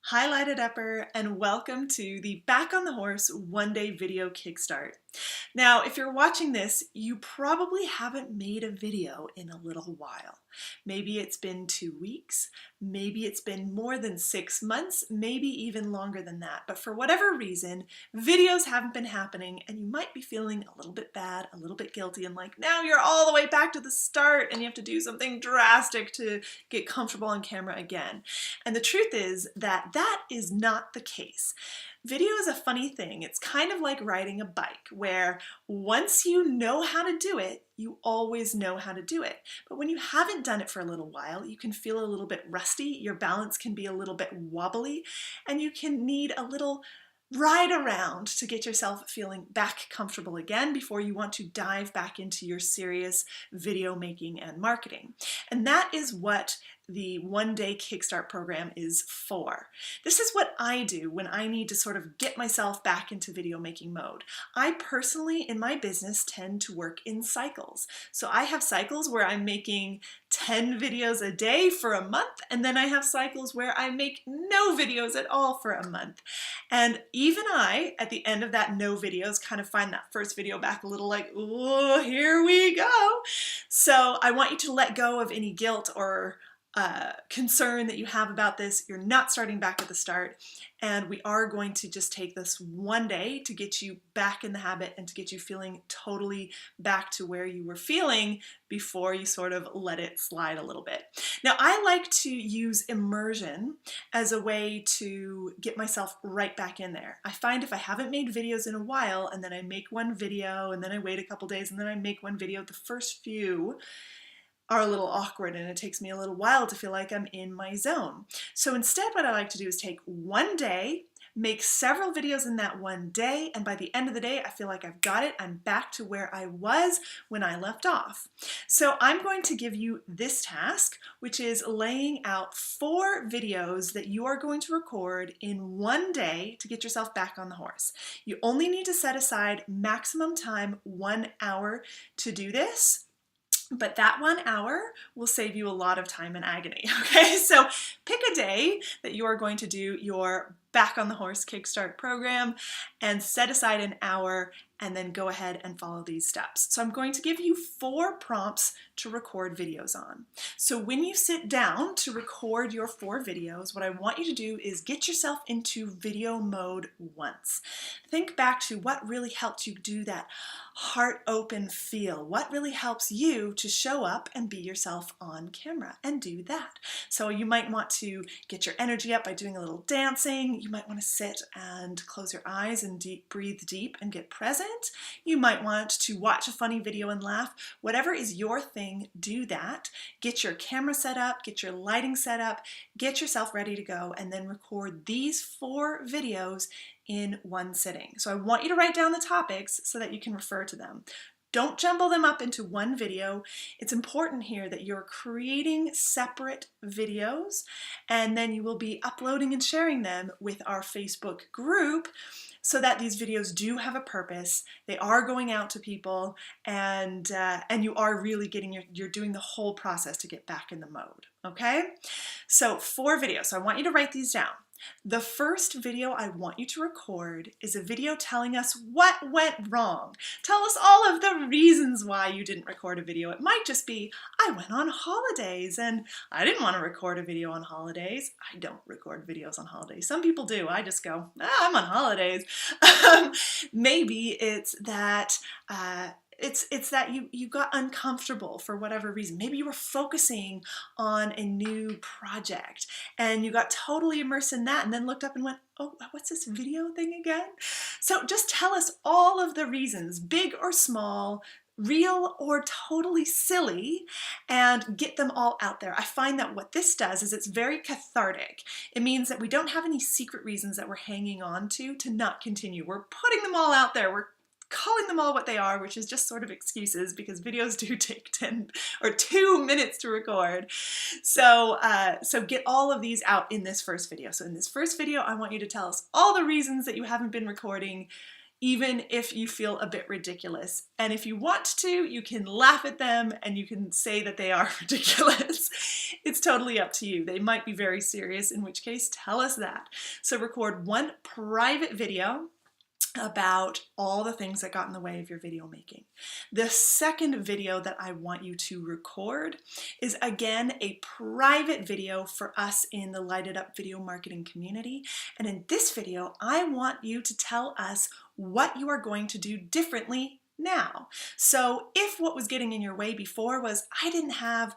Hi Lighted Upper, and welcome to the Back on the Horse One Day Video Kickstart. Now, if you're watching this, you probably haven't made a video in a little while. Maybe it's been 2 weeks, maybe it's been more than 6 months, maybe even longer than that. But for whatever reason, videos haven't been happening and you might be feeling a little bit bad, a little bit guilty, and like now you're all the way back to the start and you have to do something drastic to get comfortable on camera again. And the truth is that that is not the case. Video is a funny thing. It's kind of like riding a bike, where once you know how to do it, you always know how to do it. But when you haven't done it for a little while, you can feel a little bit rusty, your balance can be a little bit wobbly, and you can need a little ride around to get yourself feeling back comfortable again before you want to dive back into your serious video making and marketing. And that is what the One Day Kickstart program is for. This is what I do when I need to sort of get myself back into video making mode. I personally, in my business, tend to work in cycles. So I have cycles where I'm making 10 videos a day for a month, and then I have cycles where I make no videos at all for a month. And even I, at the end of that no videos, kind of find that first video back a little like, oh, here we go. So I want you to let go of any guilt or concern that you have about this. You're not starting back at the start, and we are going to just take this one day to get you back in the habit and to get you feeling totally back to where you were feeling before you sort of let it slide a little bit. Now, I like to use immersion as a way to get myself right back in there. I find if I haven't made videos in a while and then I make one video and then I wait a couple days and then I make one video, the first few are a little awkward and it takes me a little while to feel like I'm in my zone. So instead, what I like to do is take one day, make several videos in that one day, and by the end of the day, I feel like I've got it. I'm back to where I was when I left off. So I'm going to give you this task, which is laying out 4 videos that you are going to record in one day to get yourself back on the horse. You only need to set aside maximum time, 1 hour, to do this. But that 1 hour will save you a lot of time and agony, okay? So pick a day that you are going to do your Back on the Horse Kickstart program and set aside an hour and then go ahead and follow these steps. So I'm going to give you 4 prompts to record videos on. So when you sit down to record your 4 videos, what I want you to do is get yourself into video mode once. Think back to what really helped you do that heart open feel. What really helps you to show up and be yourself on camera, and do that. So you might want to get your energy up by doing a little dancing. You might want to sit and close your eyes and breathe deep and get present. You might want to watch a funny video and laugh. Whatever is your thing, do that. Get your camera set up, get your lighting set up, get yourself ready to go, and then record these 4 videos in one sitting. So I want you to write down the topics so that you can refer to them. Don't jumble them up into one video. It's important here that you're creating separate videos, and then you will be uploading and sharing them with our Facebook group so that these videos do have a purpose. They are going out to people, and you are really you're doing the whole process to get back in the mode, okay? So 4 videos. So I want you to write these down. The first video I want you to record is a video telling us what went wrong. Tell us all of the reasons why you didn't record a video. It might just be, I went on holidays and I didn't want to record a video on holidays. I don't record videos on holidays. Some people do. I just go, I'm on holidays. Maybe it's that it's that you got uncomfortable for whatever reason. Maybe you were focusing on a new project and you got totally immersed in that and then looked up and went, oh, what's this video thing again? So just tell us all of the reasons, big or small, real or totally silly, and get them all out there. I find that what this does is it's very cathartic. It means that we don't have any secret reasons that we're hanging on to not continue. We're putting them all out there. We're calling them all what they are, which is just sort of excuses, because videos do take 10 or 2 minutes to record. So get all of these out in this first video. So in this first video, I want you to tell us all the reasons that you haven't been recording, even if you feel a bit ridiculous. And if you want to, you can laugh at them and you can say that they are ridiculous. It's totally up to you. They might be very serious, in which case tell us that. So record one private video about all the things that got in the way of your video making. The second video that I want you to record is again a private video for us in the Light It Up video marketing community. And in this video, I want you to tell us what you are going to do differently now. So if what was getting in your way before was, I didn't have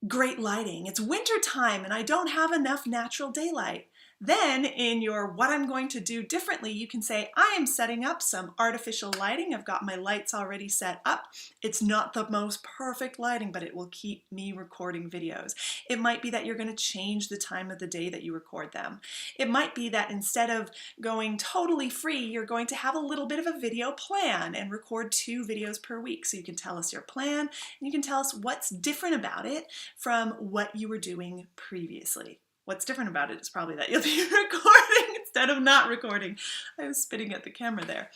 great lighting, it's winter time and I don't have enough natural daylight, then in your what I'm going to do differently, you can say, I am setting up some artificial lighting. I've got my lights already set up. It's not the most perfect lighting, but it will keep me recording videos. It might be that you're going to change the time of the day that you record them. It might be that instead of going totally free, you're going to have a little bit of a video plan and record 2 videos per week. So you can tell us your plan and you can tell us what's different about it from what you were doing previously. What's different about it is probably that you'll be recording instead of not recording. I was spitting at the camera there.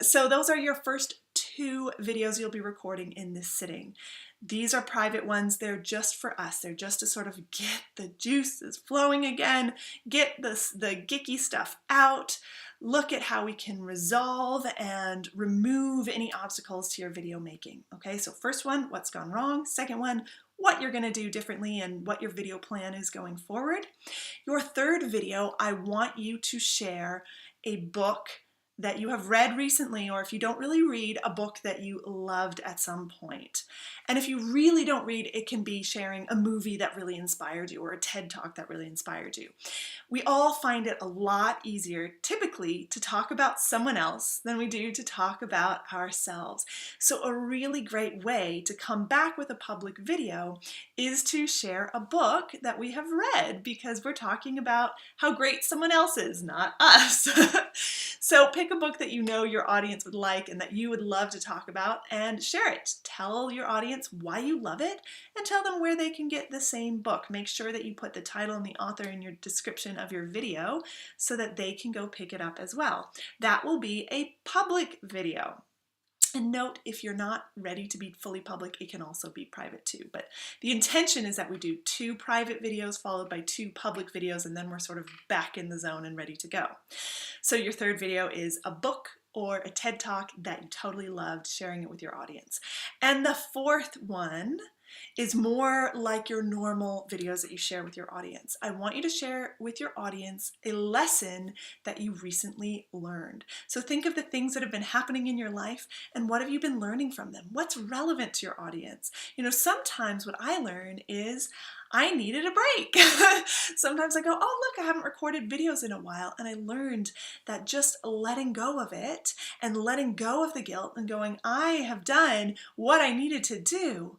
So those are your first 2 videos you'll be recording in this sitting. These are private ones. They're just for us. They're just to sort of get the juices flowing again, get the geeky stuff out, look at how we can resolve and remove any obstacles to your video making. Okay, so first one, what's gone wrong? Second one, what you're going to do differently and what your video plan is going forward. Your third video, I want you to share a book that you have read recently, or if you don't really read, a book that you loved at some point. And if you really don't read, it can be sharing a movie that really inspired you or a TED Talk that really inspired you. We all find it a lot easier typically to talk about someone else than we do to talk about ourselves. So a really great way to come back with a public video is to share a book that we have read, because we're talking about how great someone else is, not us. So pick a book that you know your audience would like and that you would love to talk about and share it. Tell your audience why you love it and tell them where they can get the same book. Make sure that you put the title and the author in your description of your video so that they can go pick it up as well. That will be a public video. And note, if you're not ready to be fully public, it can also be private too. But the intention is that we do 2 private videos followed by 2 public videos, and then we're sort of back in the zone and ready to go. So your third video is a book or a TED Talk that you totally loved, sharing it with your audience. And the fourth one is more like your normal videos that you share with your audience. I want you to share with your audience a lesson that you recently learned. So think of the things that have been happening in your life and what have you been learning from them? What's relevant to your audience? You know, sometimes what I learn is I needed a break. Sometimes I go, oh look, I haven't recorded videos in a while, and I learned that just letting go of it and letting go of the guilt and going, I have done what I needed to do,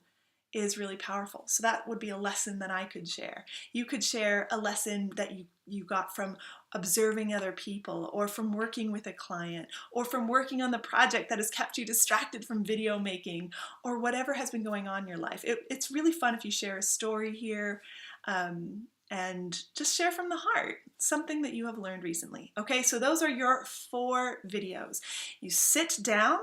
is really powerful. So that would be a lesson that I could share. You could share a lesson that you got from observing other people, or from working with a client, or from working on the project that has kept you distracted from video making, or whatever has been going on in your life. It's really fun if you share a story here and just share from the heart, something that you have learned recently. Okay, so those are your 4 videos. You sit down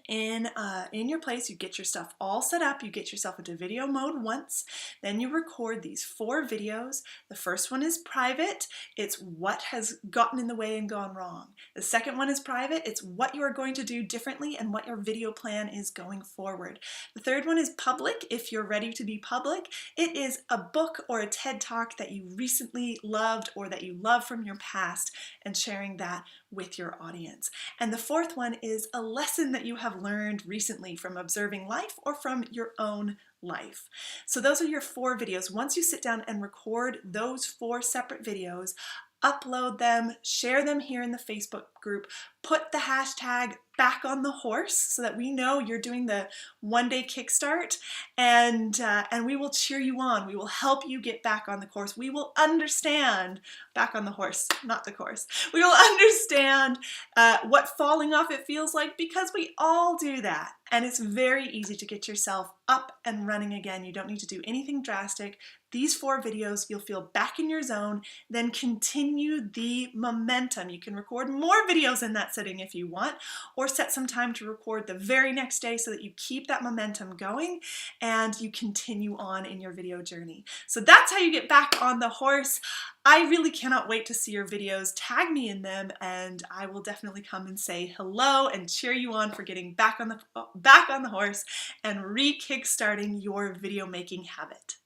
in your place, you get your stuff all set up, you get yourself into video mode once, then you record these 4 videos. The first one is private, it's what has gotten in the way and gone wrong. The second one is private, it's what you are going to do differently and what your video plan is going forward. The third one is public, if you're ready to be public. It is a book or a TED Talk that you recently loved or that you love from your past, and sharing that with your audience. And the fourth one is a lesson that you have learned recently from observing life or from your own life. So those are your 4 videos. Once you sit down and record those 4 separate videos, upload them, share them here in the Facebook group, put the hashtag back on the horse so that we know you're doing the one-day kickstart, and we will cheer you on. We will help you get back on the course. We will understand, back on the horse, not the course. We will understand what falling off it feels like, because we all do that. And it's very easy to get yourself up and running again. You don't need to do anything drastic. These 4 videos, you'll feel back in your zone, then continue the momentum. You can record more videos in that setting if you want, or or set some time to record the very next day so that you keep that momentum going and you continue on in your video journey. So that's how you get back on the horse. I really cannot wait to see your videos. Tag me in them and I will definitely come and say hello and cheer you on for getting back on the horse and re-kickstarting your video making habit.